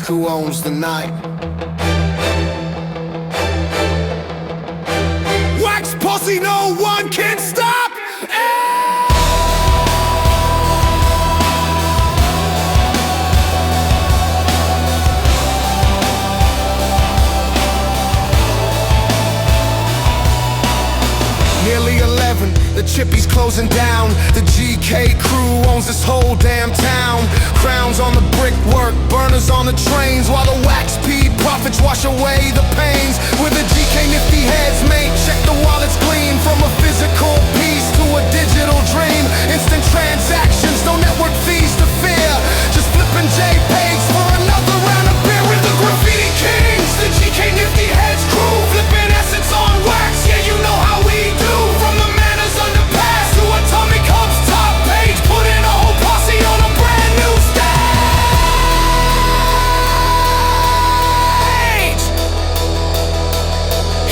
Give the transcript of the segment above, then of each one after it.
ask who owns the night. Wax posse, no one can stop. Nearly 11, the chippy's closing down. The GK crew owns this whole damn town. Crowns on the brickwork, burners on the trains, while the WAXP profits wash away the pains. With the GKniftyHEADS, mate, check the wallets gleam. From a physical piece to a digital dream. Instant transactions, no network fees to fear. Just flipping JPEGs for another round of beer. With the Graffiti Kings, the GKniftyHEADS crew, flipping assets on wax, yeah, you know how we do. From the manners underpass to Atomic Hub's top page, putting a whole posse on a brand new stage.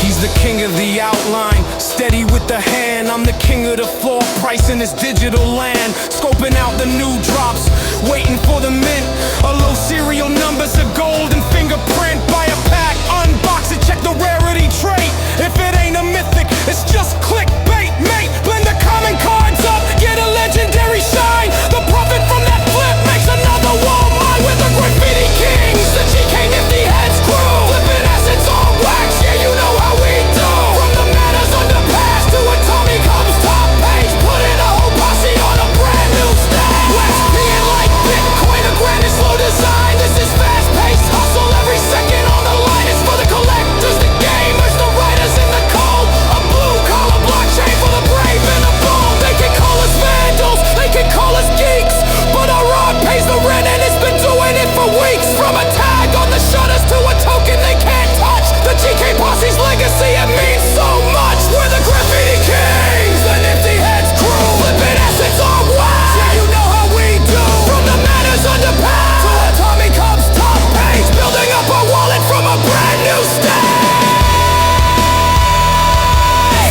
He's the king of the outline, steady with the hand. I'm the king of the floor, pricing this digital land. Scoping out the new drops, waiting for the mint. A low serial numbers, a golden fingerprint. Buy a pack, unbox it, check the rarity trait. If it ain't a mythic, it's just clickbait, mate. Blend the common cards up, get a legendary shine. The profit from that flip makes another wall mine. With the Graffiti Kings, the GKniftyHEADS crew, flipping assets on wax, yeah, you know how we do. From the manners underpass to Atomic Hub's top page, putting a whole posse on a brand new stage. Wax being like Bitcoin, a grand and slow design. This is fast-paced hustle, every second on the line. It's for the collectors, the gamers, the writers in the cold. A blue-collar blockchain for the brave and the bold. They can call us vandals, they can call us geeks, but our rod pays the rent and it's been doing it for weeks. From a tag on the shutters to a token they can't touch, the GK posse's legacy, it means so much. We're the Graffiti Kings, the NiftyHEADS crew, flipping assets on wax, yeah, you know how we do. From the manners underpass to Atomic Hub's top page, building up our wallet from a brand new stage.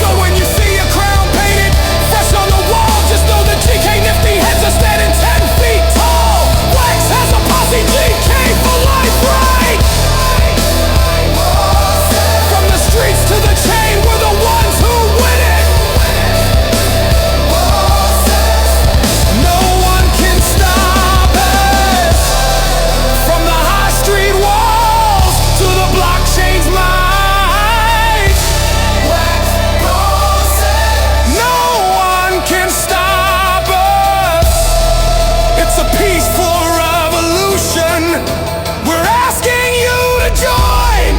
So when you see a crown painted fresh on the wall, just know the GKniftyHEADS are standing 10 feet tall. Wax has a posse, GK for life, right? From the streets to the chain, we're the ones who win it. No one can stop us. From the high street walls to the blockchain's minds. No one can stop us. It's a peaceful revolution. We're asking you to join.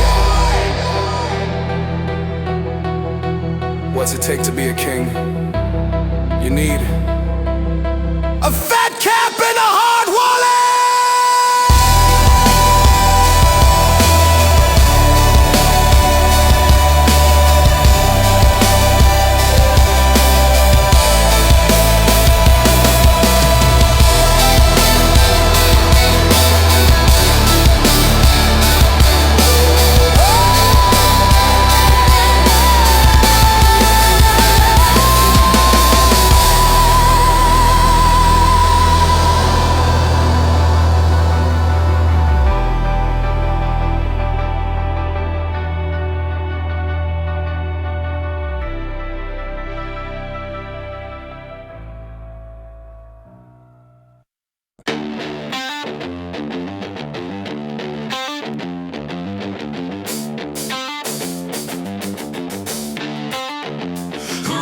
What's it take to be a king? You need a fat cap and a hard wallet.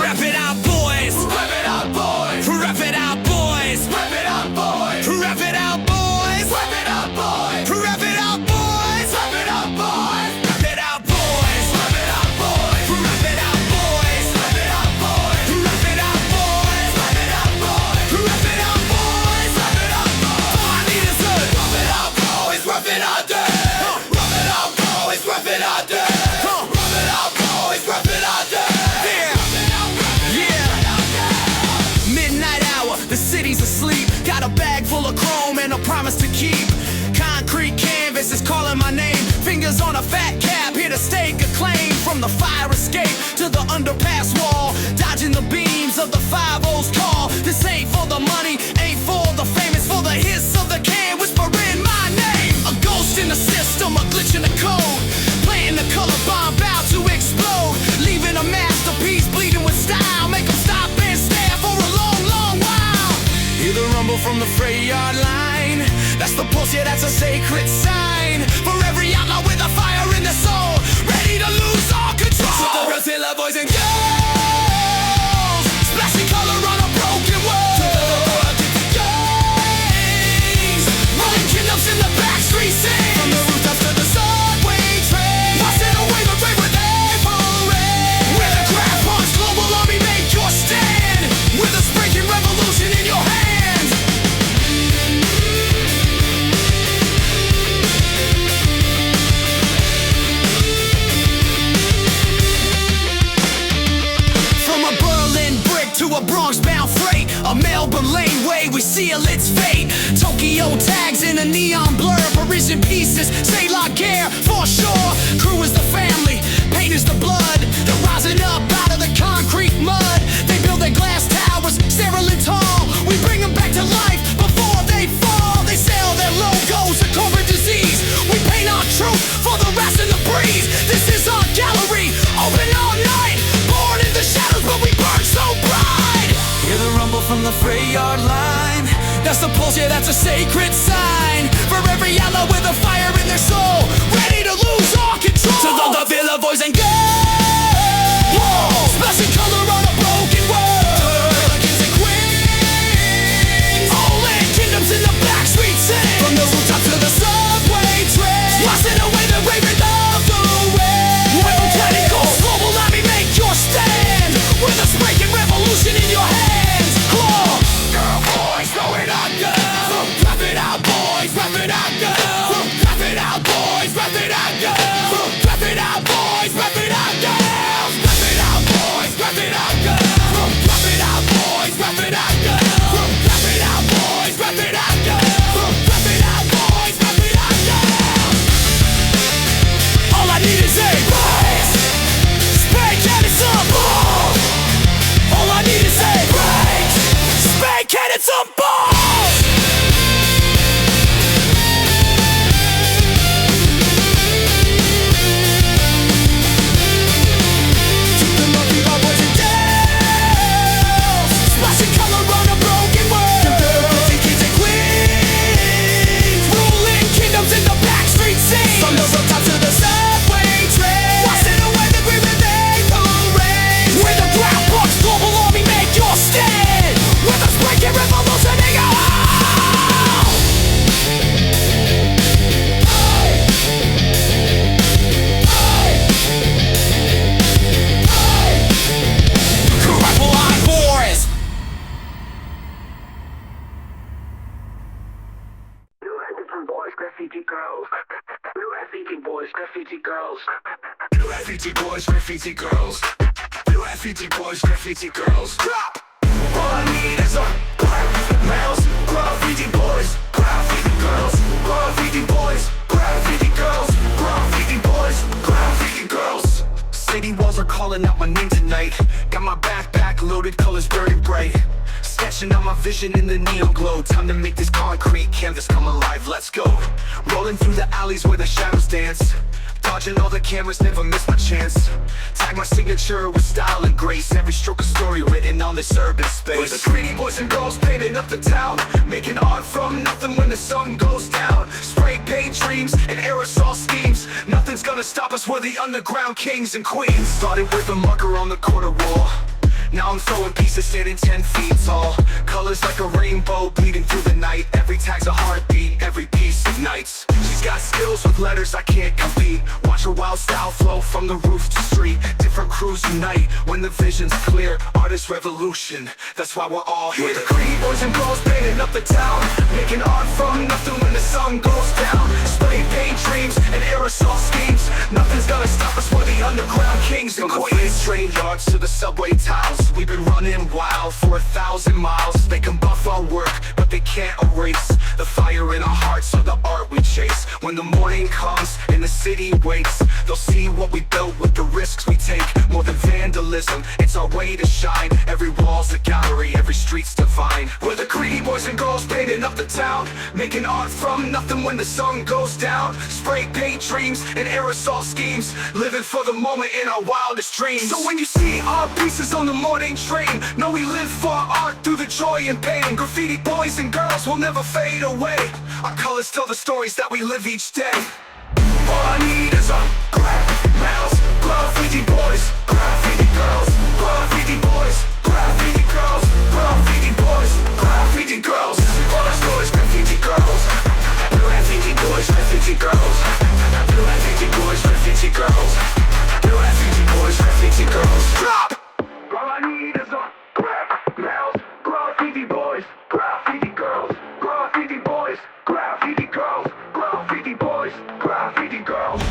Rap it out, boys. Rap it out, boys. Rap it out, boys. Rap it out, boys. Rap it out, boys. Rap it out, boys. Rap it out, boys. Rap it out, boys. Rap it out, boys. Rap it out, boys. Rap it out, boys. Rap it out, boys. Rap it out, boys. Rap it out, boys. Rap it out, boys. Rap it out, boys. All I need is good. Rap it out, boys. Rap it out, day. Rap it out, boys. Rap it out, day. Rap it out, boys. Rap it out, day. The city's asleep, got a bag full of chrome and a promise to keep. Concrete canvas is calling my name. Fingers on a fat cap, here to stake a claim. From the fire escape to the underpass wall, dodging the beams of the 5-0's call. This ain't for the money, ain't for the fame, it's for the hiss of the can whispering my name. A ghost in the pulse, yeah, that's a sacred sign. For every outlaw with a fire in their soul, ready to lose all control. So the real Taylor boys and girls, splashing color on a broken world. To the gangs, rolling kingdoms in the backstreet scenes. From the rooftops to the subway train, passing away the brave with parade. We're the GRAFFPUNKS, global army, make your stand. With a breaking revolution in your hands. From a Berlin brick to a Bronx-bound freight, a Melbourne laneway, we seal its fate. Tokyo tags in a neon blur, Parisian pieces, say la guerre for sure. Crew is the family, paint is the blood. They're rising up out of the concrete mud. They build their glass towers, sterile and tall. We bring them back to life before they fall. They sell their logos to corporate disease. We paint our truth for the rest of the breeze. This is our gallery, open all night. Born in the shadows, but we burn so bright. Hear the rumble from the freight yard line. That's the pulse, yeah, that's a sacred sign. For every outlaw with a fire in their soul, ready to lose all control. To the villa boys and girls, splashing color on a broken world. To the kings and queens, all in kingdoms in the backstreet scene. From the rooftop to the subway train, washing away the raven of the rain. With planet gold, global army, make your stand. With a breaking revolution in your hands. Girl boys, throw it out, girl. Rap it out, boys, rap it out, girl. Rap it out, boys, rap it out, girl. Rap it out, boys, rap it out, girl. Rap it out, boys, rap it out, girl. Rap it out, boys, rap it out, girl. Rap it out, boys, rap it out, girl. Rap it out, boys, rap it out, girl. All I need is a rise. Spank and it's a ball. All I need is a break. Spank and it's a ball. To the lucky boys and girls, splashing color on a broken world. Graffiti Kings and queens, ruling kingdoms in the backstreet scene. From the rooftop to the subway train, washing away the green and parade. We're the GRAFFPUNKS, global army, make your stand. With us breaking revolution in your heart. Graffiti girls, graffiti boys, graffiti girls, graffiti boys, graffiti girls, graffiti boys, graffiti girls. Drop. All I need is a graffiti males, graffiti boys, graffiti girls, graffiti boys, graffiti girls, graffiti boys, graffiti girls. City walls are calling out my name tonight. Got my backpack loaded, colors very bright. Sketching out my vision in the neon glow. Time to make this concrete canvas come alive, let's go. Rolling through the alleys where the shadows dance. Dodging all the cameras, never miss my chance. Tag my signature with style and grace. Every stroke a story written on this urban space. With the greedy boys and girls painting up the town, making art from nothing when the sun goes down. Spray paint dreams and aerosol schemes. Nothing's gonna stop us, we're the underground kings and queens. Started with a marker on the corner wall. Now I'm throwing pieces standing 10 feet tall. Colors like a rainbow bleeding through the night. Every tag's a heartbeat, every piece ignites. She's got skills with letters I can't compete. Watch her wild style flow from the roof to street. Different crews unite when the vision's clear. Artist revolution, that's why we're all here. With the greedy boys and girls painting up the town, making art from nothing when the sun goes down. Spray paint dreams and aerosol schemes. Nothing's gonna stop us, we're the underground kings and queens. From the train yards to the subway tiles, we've been running wild for 1,000 miles. They can buff our work, but they can't erase the fire in our hearts or the art we chase. When the morning comes and the city wakes, they'll see what we built with the risks we take. More than vandalism, it's our way to shine. Every wall's a gallery, every street's divine. We're the greedy boys and girls painting up the town, making art from nothing when the sun goes down. Spray paint dreams and aerosol schemes, living for the moment in our wildest dreams. So when you see our pieces on the morning train, know we live for art through the joy and pain. Graffiti boys and girls will never fade away. Our colors tell the stories that we live each day. All I need is a mouse, graffiti boys, graffiti girls, graffiti boys, graffiti girls, graffiti boys, graffiti girls. All I know is graffiti girls, graffiti boys, graffiti girls, graffiti boys, graffiti girls, graffiti boys, graffiti girls. Drop! All I need is a mouse, graffiti boys, graffiti girls, graffiti boys, graffiti girls, graffiti boys, graffiti girls.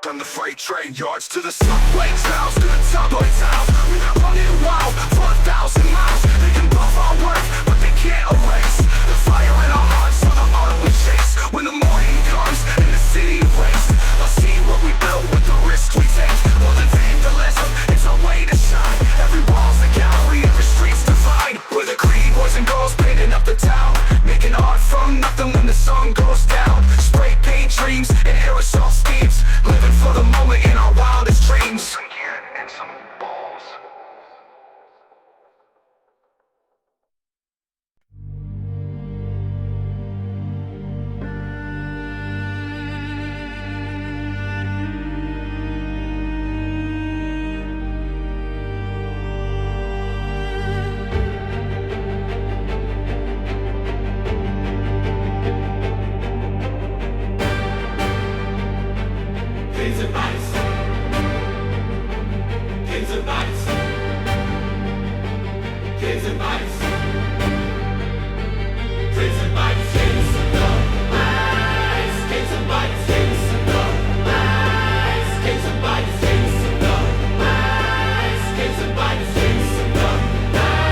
From the freight train yards to the subway's house, to the subway's house. We got running wild for 1,000 miles. They can buff our work, but they can't erase the fire in our hearts on the art we chase. When the morning comes and the city wakes, they'll see what we built with the risks we take. More than vandalism, it's our way to shine. Every wall's a gallery, every street's divine. We're the greedy boys and girls painting up the town, making art from nothing when the sun goes down. Spray paint dreams and aerosol schemes, living for the moment in our wildest dreams. And some balls. Kings and Knights. Kings and Knights. Kings and Knights. Kings and Knights. Kings and Knights. Kings and Knights. Kings and Knights. Kings and Knights. Kings and Knights. Kings and Knights. Kings and Knights.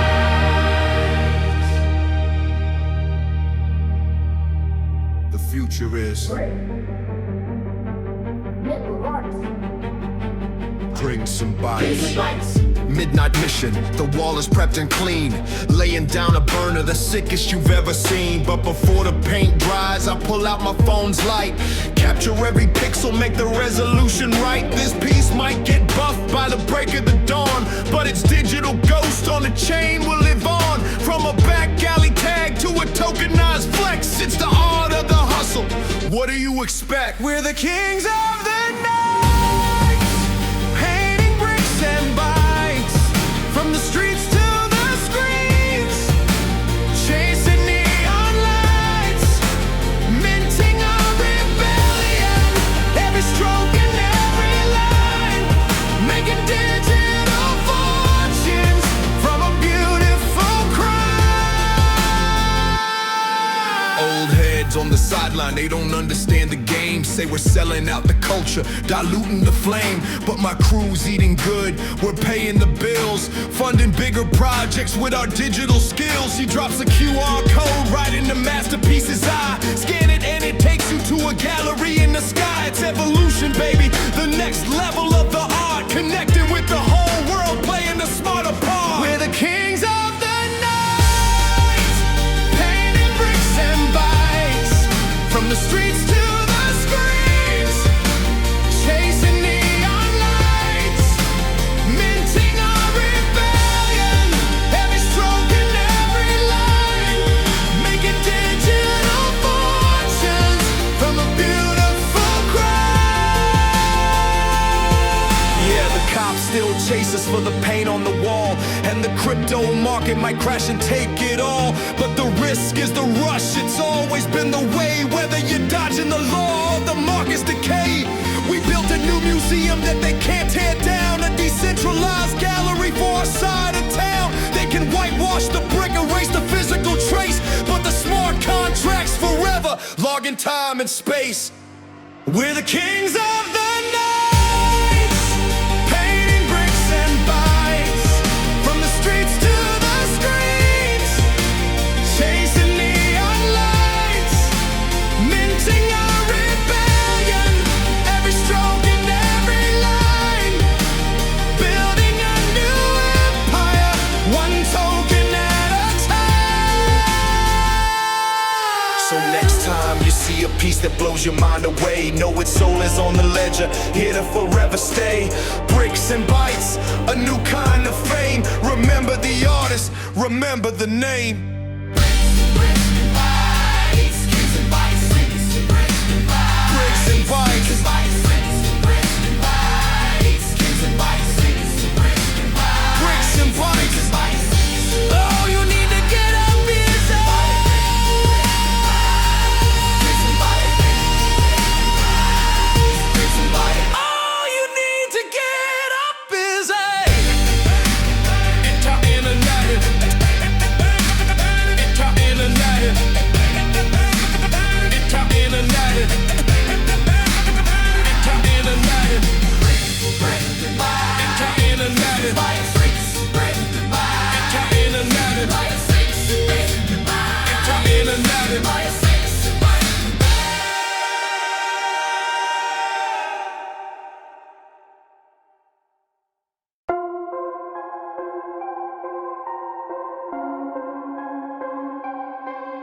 The future is bring some bodies. Midnight mission, the wall is prepped and clean. Laying down a burner, the sickest you've ever seen. But before the paint dries, I pull out my phone's light. Capture every pixel, make the resolution right. This piece might get buffed by the break of the dawn, but its digital ghost on the chain will live on. From a back alley tag to a tokenized flex, it's the art of the hustle. What do you expect? We're the kings of the night, painting bricks and bikes, from the streets to the screens, chasing neon lights, minting our rebellion. Every stroke and every line, making digital fortunes from a beautiful crime. Old heads on the sideline, they don't understand the game. Say we're selling out the culture, diluting the flame. But my crew's eating good, we're paying the bills, funding bigger projects with our digital skills. He drops a QR code right in the masterpiece's eye. Scan it and it takes you to a gallery in the sky. It's evolution, baby, the next level of the art. Connecting with the whole world, playing the smarter part. We're the kings of the night, painting bricks and bikes, from the streets to the screens, chasing neon lights, minting our rebellion. Every stroke and every line, making digital fortunes from a beautiful crime. Yeah, the cops still chase us for the paint on the wall, and the crypto market might crash and take it all. But the risk is the rush, it's always been the way. Whether you're dodging the law or the market's decay, we built a new museum that they can't tear down. A decentralized gallery for our side of town. They can whitewash the brick, erase the physical trace, but the smart contracts forever, logging time and space. We're the kings of the night, painting bricks and bikes, from the streets to the screens, piece that blows your mind away. Know its soul is on the ledger, here to forever stay. Bricks and bytes, a new kind of fame. Remember the artist, remember the name.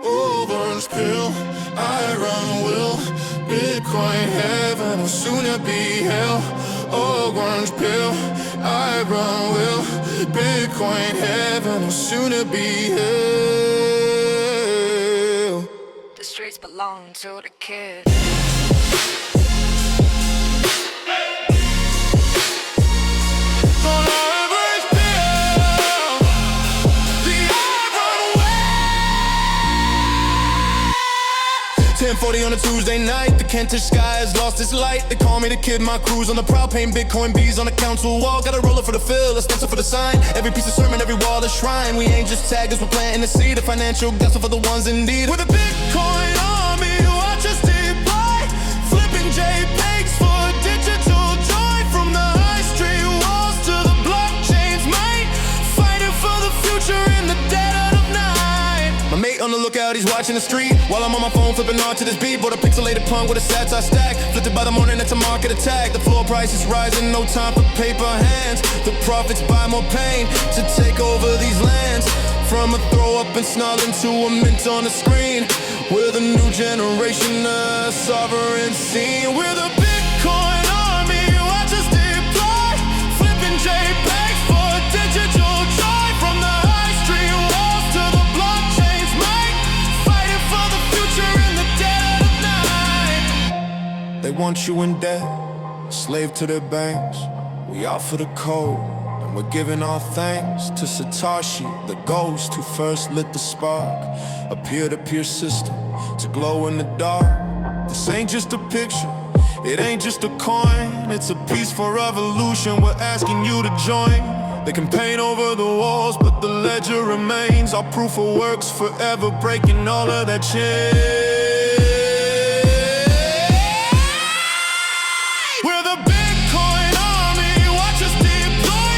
Orange pill, iron will, Bitcoin heaven will sooner be hell. Orange pill, iron will, Bitcoin heaven will sooner be hell. The streets belong to the kids. Gonna orange pill, the iron will. 10:40 on a Tuesday night, the Kentish sky has lost its light. They call me the kid, my crew's on the prowl, paint Bitcoin bees on the council wall. Got a roller for the fill, a stencil for the sign. Every piece of sermon, every wall, a shrine. We ain't just taggers, we're planting the seed. A financial gospel for the ones in need. With a Bitcoin army, watch us deploy, flipping JPEGs for digital joy. From the high street walls to the blockchains, mate, fighting for the future in the dead of night. My mate on the lookout, he's watching the street while I'm on my phone flipping hard to this beat. Bought a pixelated punk with a satire stack, flipped it by the morning, it's a market attack. The floor price is rising, no time for paper hands. The profits buy more pain to take over these lands. From a throw up and snarl into a mint on the screen. We're the new generation of sovereign scene. We're the Bitcoin army, watch us deploy, flipping JPEGs for digital joy. From the high street walls to the blockchains, mate, fighting for the future in the dead of night. They want you in debt, a slave to their banks. We offer the code, and we're giving our thanks to Satoshi, the ghost who first lit the spark. A peer-to-peer system to glow in the dark. This ain't just a picture, it ain't just a coin. It's a peaceful revolution, we're asking you to join. They can paint over the walls, but the ledger remains. Our proof of work's forever breaking all of that chain. We're the Bitcoin army, watch us deploy,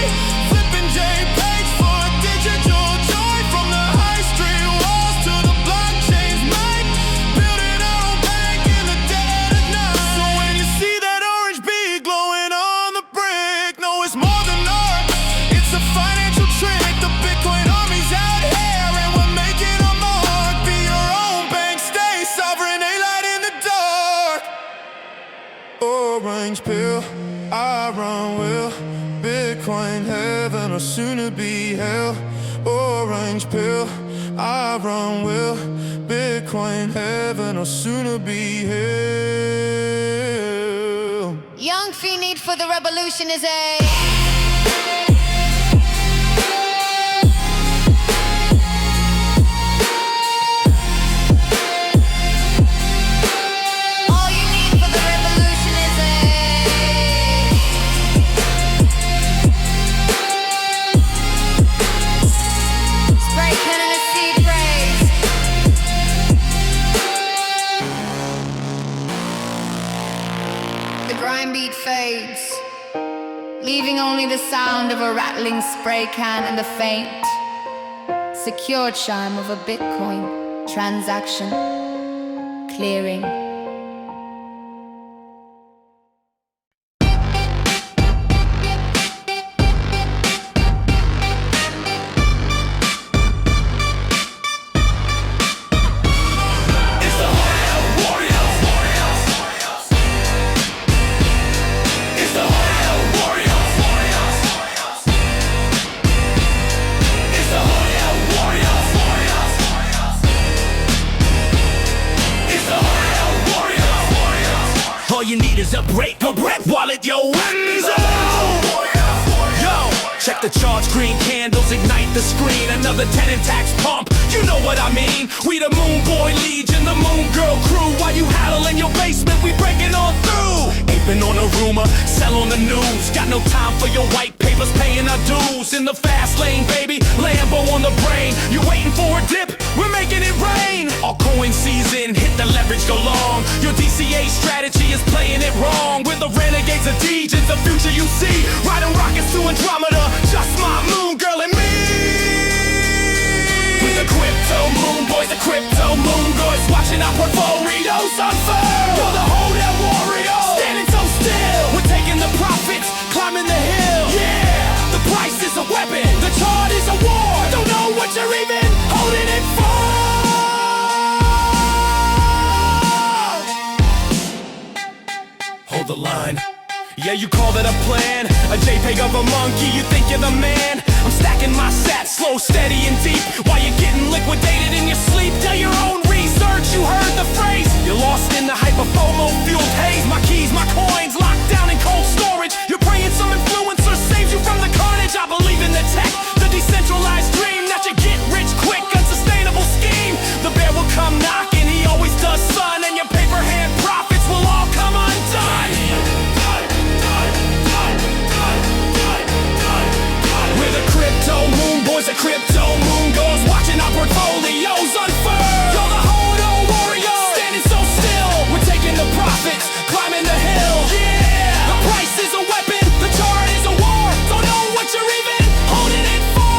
flipping JPEGs for digital joy. From the high street walls to the blockchains, mate, building our own bank in the dead of night. So when you see that orange bee glowing on the brick, know it's more than art, it's a financial trick. The Bitcoin army's out here and we're making our mark. Be your own bank, stay sovereign, a light in the dark. Orange pill, iron will, Bitcoin heaven or sooner be hell. Orange pill, iron will, Bitcoin heaven or sooner be hell. Young fee need for the revolution is a all you need for the revolution is a spray can and a seed phrase. The grime beat fades, leaving only the sound of a rattling spray can and the faint, secured chime of a Bitcoin transaction clearing. It's the HODL Warriors. is a break wallet, yo, Enzo. Yo, check the charge, green candles ignite the screen. Another tenant tax pump, you know what I mean. We the Moonboy Legion, the Moon Girl crew. While you huddle in your basement, we breaking on through. Aping on a rumor, sell on the news. Got no time for your white papers, paying our dues. In the fast lane, baby, Lambo on the brain. You waiting for a dip? We're making it rain. All coin season, hit the leverage, go long. Your DCA strategy is playing it wrong. We're the renegades of DJs, the future you see. Riding rockets to Andromeda, just my Moon Girl and me. With the crypto moon boys, the crypto moon girls, watching our portfolios unfurl. You're the HODL warrior, standing so still. We're taking the profits, climbing the hill. Yeah, the price is a weapon, the chart is a war. Don't know what you're even holding it for. Hold the line. Yeah, you call that a plan? A JPEG of a monkey, you think you're the man? I'm stacking my sats, slow, steady, and deep. While you're getting liquidated in your sleep, tell your own research, you heard the phrase. You're lost in the hyper-FOMO-fueled haze. My keys, my coins, locked down in cold storage. You're praying some influencer saves you from the carnage. I believe in the tech, the decentralized dream. Not your get-rich quick, unsustainable scheme. The bear will come knocking, he always does, son. And your paper hand profits will all come undone. We're the crypto moon boys, the crypto moon girls, watching our portfolios unfurl. You're the HODL warrior, standing so still. We're taking the profits, climbing the hill. Yeah, the price is a weapon, the chart is a war. Don't know what you're even holding it for.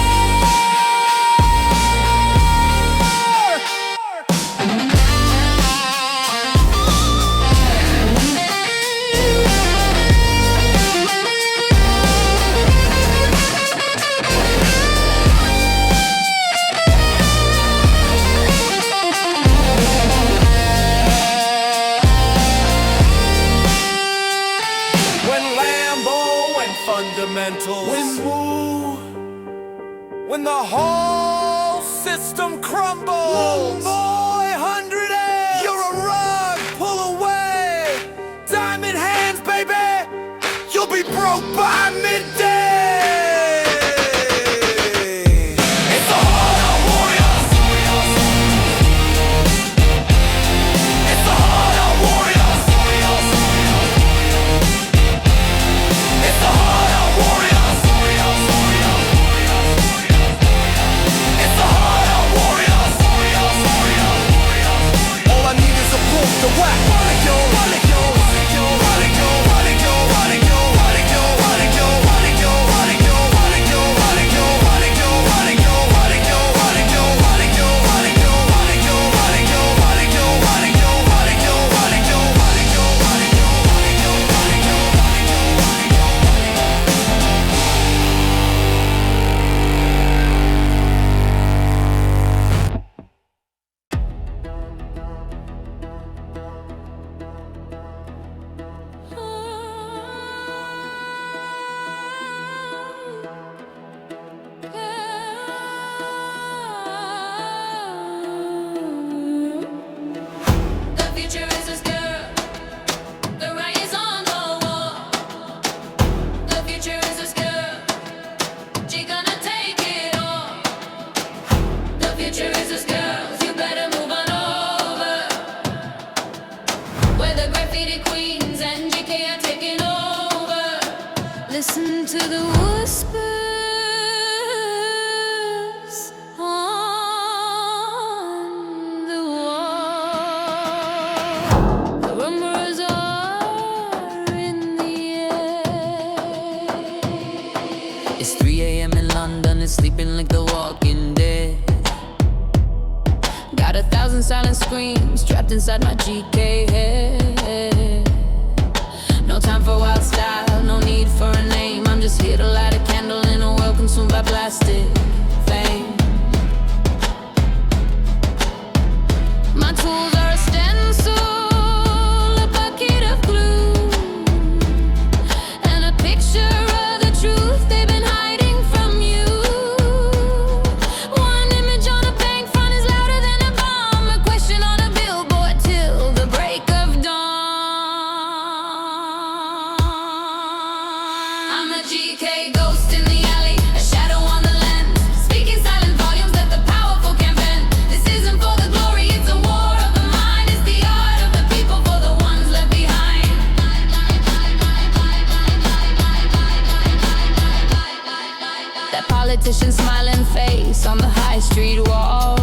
When the whole system crumbles. Moonboy 100A, you're a rug, pull away. Diamond hands, baby, you'll be broke by midday. It's the HODL warriors. It's the HODL warriors. It's the HODL warriors. The whack, Graffiti Queens and GK are taking over. Listen to the whispers on the wall. The rumors are in the air. It's 3 a.m. in London, it's sleeping like the walking dead. Got 1,000 silent screams trapped inside my GK head. No time for wild style, no need for a name. I'm just here to light a candle in a world consumed by plastic fame. My tools are a stencil, a bucket of glue, and a picture of the truth they've been hiding from you. One image on a bank front is louder than a bomb. A question on a billboard till the break of dawn. face on the high street wall.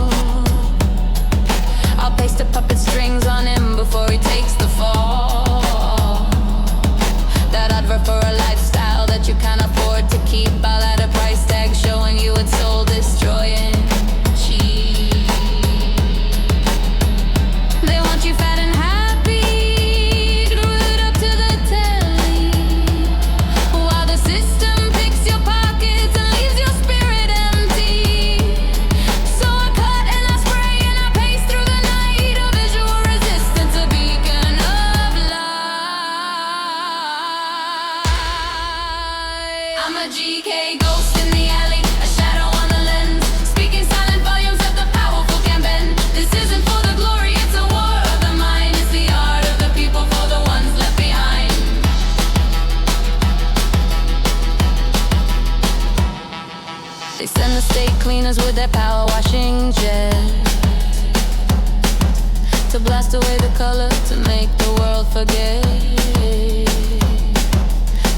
I'll paste a puppet strings on him before he takes the fall. That advert for a lifestyle that you can't afford to keep, all at a price tag showing you it's soul destroying cheap. They want you fat and happy, glued up to the telly, while the system picks your pockets and leaves your spirit empty. So I cut and I spray and I pace through the night, a visual resistance, a beacon of light. I'm a GK ghost in the alley, a shadow on the lens, speaking silent volumes that the powerful can bend. This isn't for the glory, it's a war of the mind. It's the art of the people for the ones left behind. They send the state cleaners with their power washing jet to blast away the color, to make the world forget.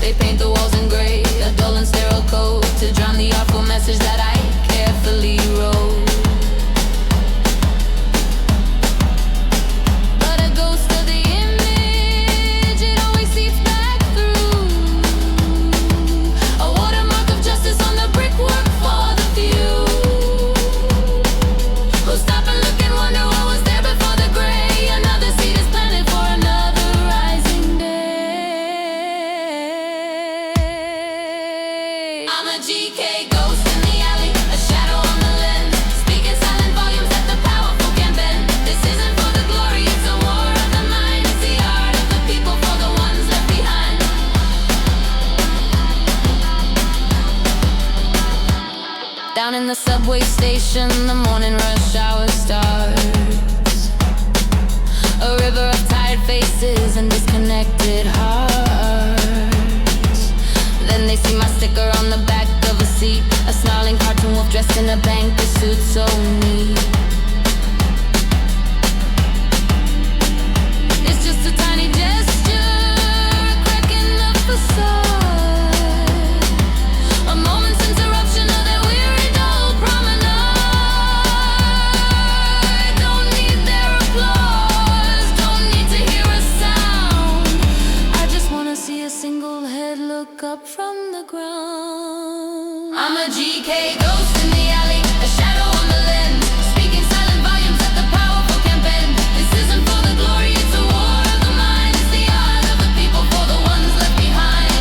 They paint the walls in gray, a dull and sterile coat, to drown the awful message that I carefully wrote. But a ghost of the image, it always seeps back through. A watermark of justice on the brickwork for the few, who stop and look and wonder what was there before the gray. Another seed is planted for another rising day. I'm a GK ghost in the alley, a shadow on the lens, speaking silent volumes that the powerful can bend. This isn't for the glory, it's a war of the mind. It's the art of the people for the ones left behind. Down in the subway station, the morning rush hour starts. A river of tired faces and disconnected hearts. Then they see my sticker on the back of a seat, a snarling cartoon wolf dressed in a banker suit so neat. It's just a tiny gesture, a crack in the facade, a moment's interruption of that weary dull promenade. Don't need their applause, don't need to hear a sound. I just wanna see a single head look up from the ground. I'm a GK ghost in the alley, a shadow on the lens, speaking silent volumes that the powerful can bend. This isn't for the glory, it's a war of the mind. It's the art of the people for the ones left behind.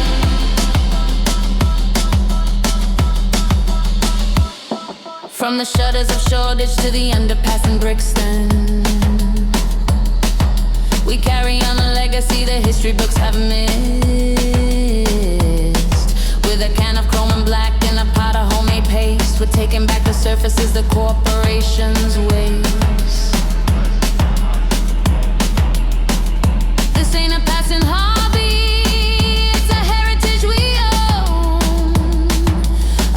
From the shutters of Shoreditch to the underpass in Brixton, we carry on a legacy the history books have missed. With a can of chrome and black and a pot of homemade paste, we're taking back the surfaces the corporations waste. This ain't a passing hobby, it's a heritage we own.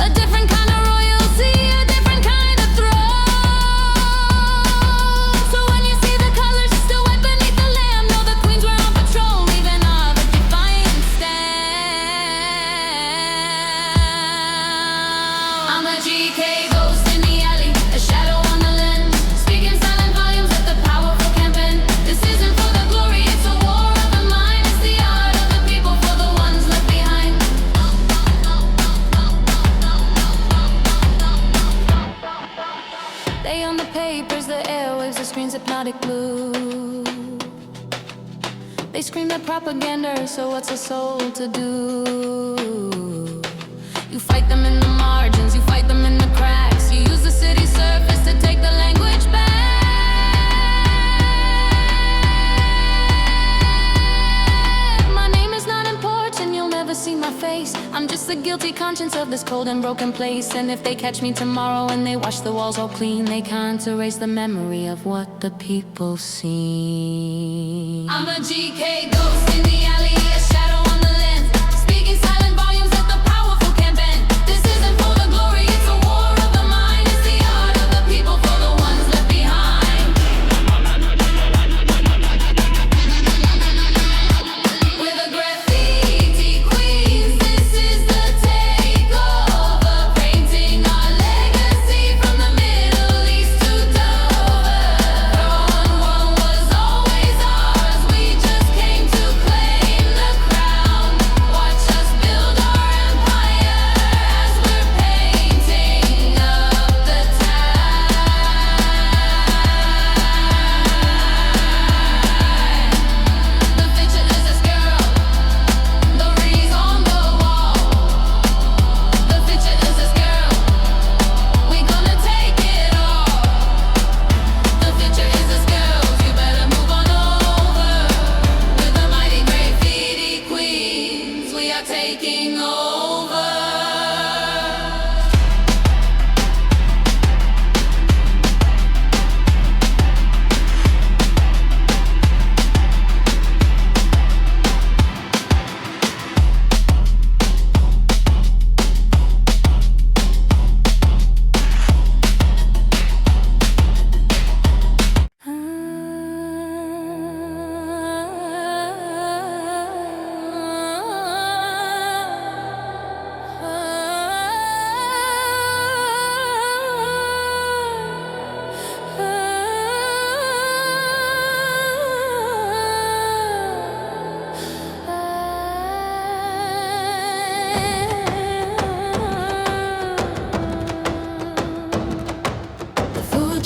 A different kind of royalty, a different kind of throne. So when you see the colors still wet beneath the lamp, know the queens were on patrol, leaving all the defiant stand. I'm a GK ghost in the alley, a shadow on the lens, speaking silent volumes that the powerful can bend. This isn't for the glory, it's a war of the mind. It's the art of the people for the ones left behind. They own the papers, the airwaves, the screen's hypnotic blue. They scream their propaganda, so what's a soul to do? You fight them in the margins, you fight them in the cracks. You use the city surface to take the language back. My name is not important, you'll never see my face. I'm just the guilty conscience of this cold and broken place. And if they catch me tomorrow and they wash the walls all clean, they can't erase the memory of what the people see. I'm a GK ghost in the alley, a shadow on the lens, speaking silent volumes that the powerful can bend. This isn't for the glory, it's a war of the mind. It's the art of the people for the ones left behind. We're the Graffiti Queens, this is the takeover, painting our legacy.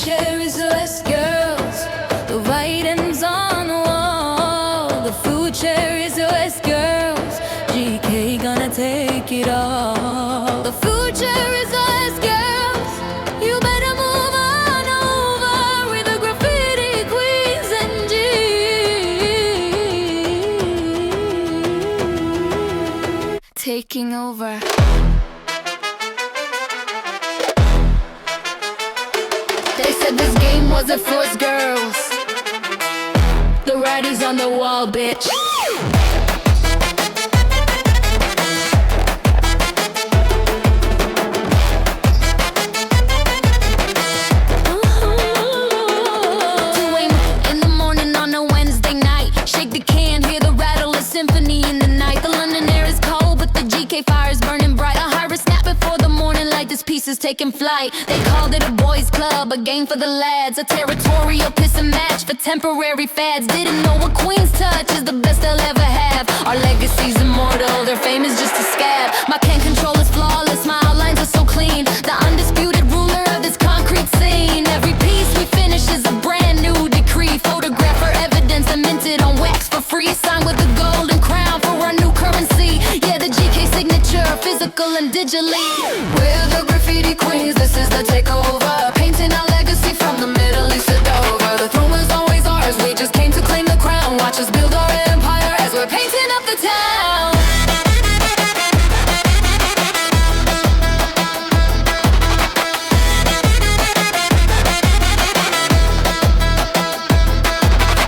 future is us girls. The writing's on the wall. The future is us girls. GK gonna take it all. The future is us girls. You better move on over with the graffiti queens and G. Taking over. They said this game wasn't for us girls. The writing's on the wall, bitch. Is taking flight. They called it a boys club, a game for the lads, a territorial piss and match for temporary fads. Didn't know a queen's touch is the best they'll ever have. Our legacy's immortal, their fame is just a scab. My can control is flawless, my outlines are so clean. The undisputed ruler of this concrete scene. Every piece we finish is a brand new decree. Photograph for evidence and minted on wax for free. Signed with a golden crown for our new currency. Yeah, the GK signature, physical and digitally. We're the Graffiti Queens, this is the takeover. Painting our legacy from the Middle East to Dover. The throne was always ours, we just came to claim the crown. Watch us build our empire as we're painting up the town.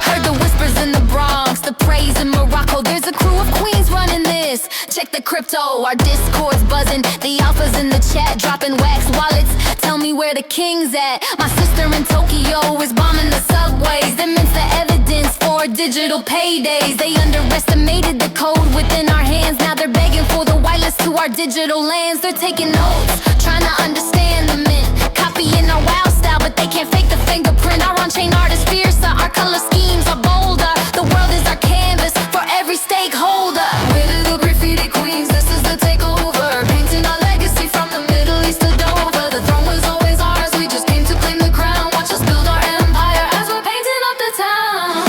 Heard the whispers in the Bronx, the praise in Morocco. There's a crew of queens running this. Check the crypto, our Discord's buzzing. The alphas in the chat, dropping wax wallets. Tell me where the king's at. My sister in Tokyo is bombing the subways. That means the evidence for digital paydays. They underestimated the code within our hands. Now they're begging for the wireless to our digital lands. They're taking notes, trying to understand the mint. Copying our wow style, but they can't fake the fingerprint. Our on-chain art is fiercer, our color schemes are bolder. The world is our canvas for every stakeholder. We're the Graffiti Queens, this is the takeover. Painting our legacy from the Middle East to Dover. The throne was always ours, we just came to claim the crown. Watch us build our empire as we're painting up the town.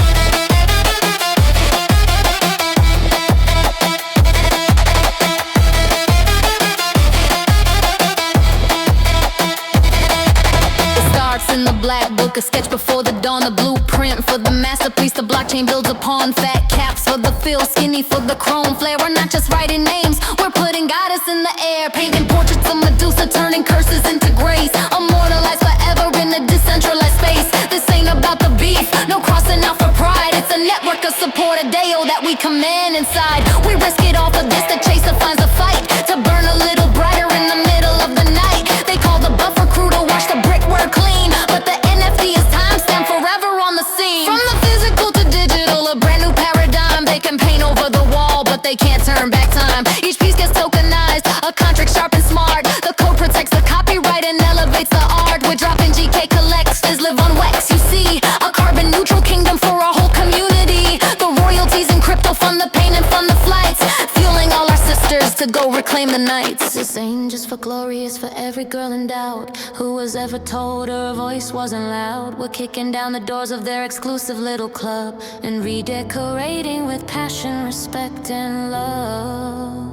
It starts in the black book, a sketch before the dawn, a blueprint for the masterpiece the blockchain builds upon. Fat caps for the feel, skinny for the chrome flare. We're not just writing names, we're putting goddess in the air. Painting portraits of Medusa, turning curses into grace. Immortalized forever in a decentralized space. This ain't about the beef, no crossing out for pride. It's a network of support, a Deo that we command inside. We risk it all for this, the chaser finds a fight. To burn a little brighter in the middle of the night. They call the buffer crew to wash the brickwork clean. But the NFT is timestamp forever on the scene. From the physical to digital, a brand new paradigm. They can paint over the wall, but they can't turn back time. Each piece gets tokenized, a contract sharp and smart. The code protects the copyright and elevates the art. We're dropping GK collects, live on wax, you see. A carbon neutral kingdom for our whole community. The royalties in crypto fund the pain and fund the flights. Fueling all our sisters to go reclaim the nights. This ain't just for glory, it's for every girl in doubt who was ever told her voice wasn't loud. We're kicking down the doors of their exclusive little club and redecorating with passion, respect, and love.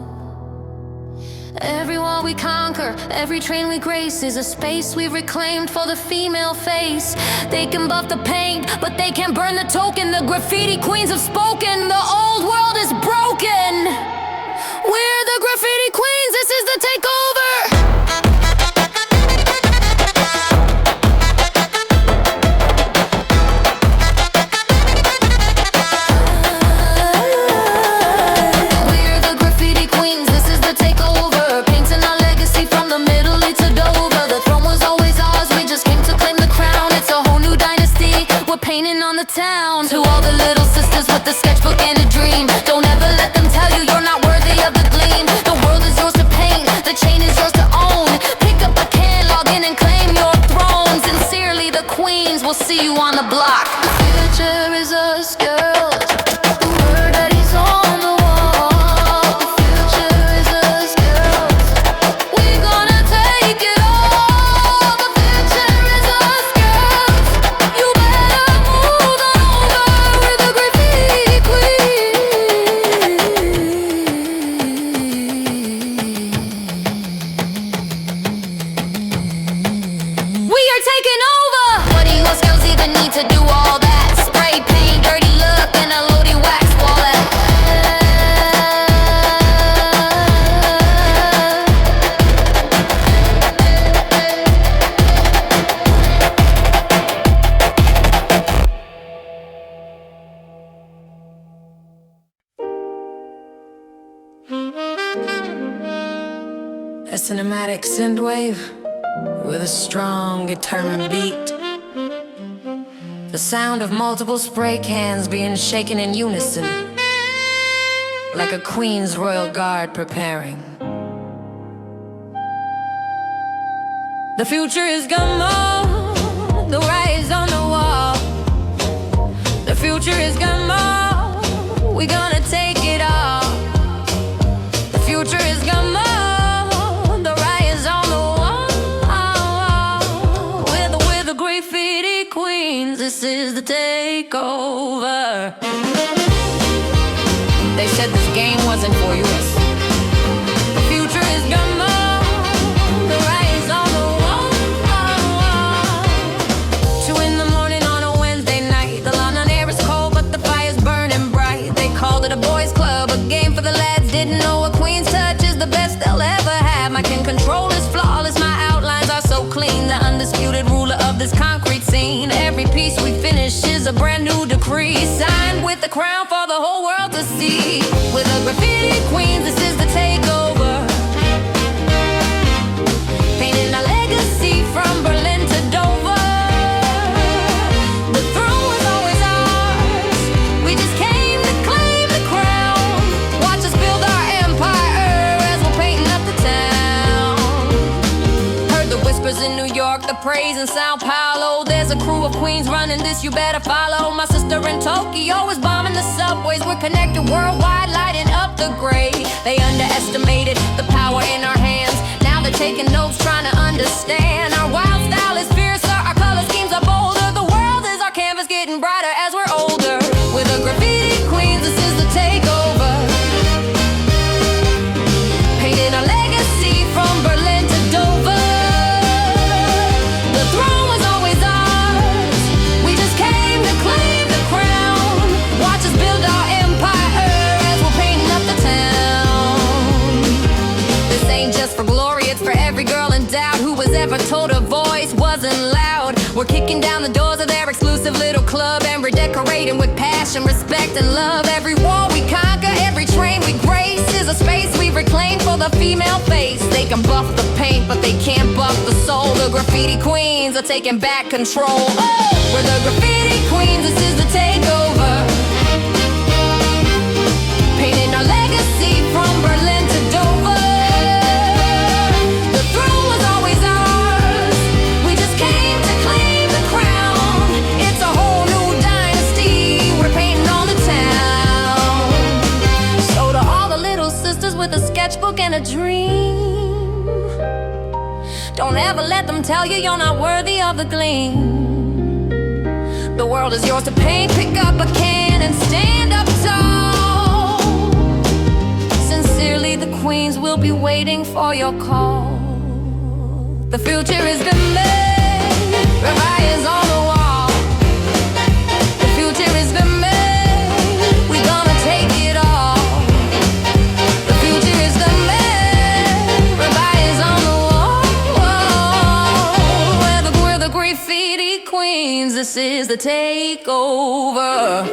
Every wall we conquer, every train we grace is a space we've reclaimed for the female face. They can buff the paint, but they can't burn the token. The Graffiti Queens have spoken, the old world is broken. We're the Graffiti Queens, this is the takeover. Painting on the town. To all the little sisters with the sketchbook and a dream, don't ever let them tell you you're not worthy of the gleam. The world is yours to paint, the chain is yours to own. Pick up a can, log in and claim your throne. Sincerely, the queens will see you on the block. The future is us girls. The word that is on the wall. The future is us girls. We're gonna take it all. The future is us girls. we're taking over. What do your skills even need to do all that? Spray paint, dirty look, and a loaded wax wallet. A cinematic synthwave with a strong, determined beat. The sound of multiple spray cans being shaken in unison, like a queen's royal guard preparing. The future is gummo, the rise on the wall. The future is gummo, we gonna take it all. The future is gummo, the rise on the wall. With the graffiti queens, this is the takeover. They said this game wasn't for you. The future is gummo, the rise on the wall. 2 in the morning on a Wednesday night. The London air is cold, but the fire's burning bright. They called it a boys' club, a game for the lads. Didn't know a queen's touch is the best they'll ever have. My can control is flawless, my outlines are so clean. The undisputed ruler of this concrete scene. Every piece we finish is a brand new decree, signed with the crown for the whole world to see. With the graffiti queens, this is the takeover. Painting our legacy from Berlin to Dover. The throne was always ours, we just came to claim the crown. Watch us build our empire as we're painting up the town. Heard the whispers in New York, the praise in Sao Paulo. There's a crew of queens running this, you better follow. My sister in Tokyo is bombing the subways. We're connected worldwide, lighting up the gray. They underestimated the power in our hands. Now they're taking notes, trying to understand. Our wild style is fiercer, our color schemes are bolder. The world is our canvas, getting brighter as we're older. With the graffiti queens, this is the takeover. Painting our legacy from Berlin to Dover. The throne was always ours, we just came to claim the crown. Watch us build our empire as we're painting up the town. This ain't just for glory, it's for every girl in doubt who was ever told her voice wasn't loud. We're kicking down the doors of their exclusive little club, and we're decorating with passion, respect, and love. Every wall we conquer, every train we grace is a space we reclaim for the female face. They can buff the paint, but they can't buff the soul. The graffiti queens are taking back control. Oh, we're the graffiti queens, this is the takeover. Painting our legacy from Berlin to Dover. The throne was always ours, we just came to claim the crown. It's a whole new dynasty, we're painting on the town. So to all the little sisters with a sketchbook and a dream, don't ever let them tell you you're not worthy of the gleam. The world is yours to paint, pick up a can and stand up tall. Sincerely, the queens will be waiting for your call. The future is been made, Mariah's on the wall. The future is been made, we gonna take it all. The future is been made, Mariah's on the wall. We're the graffiti queens, this is the takeover.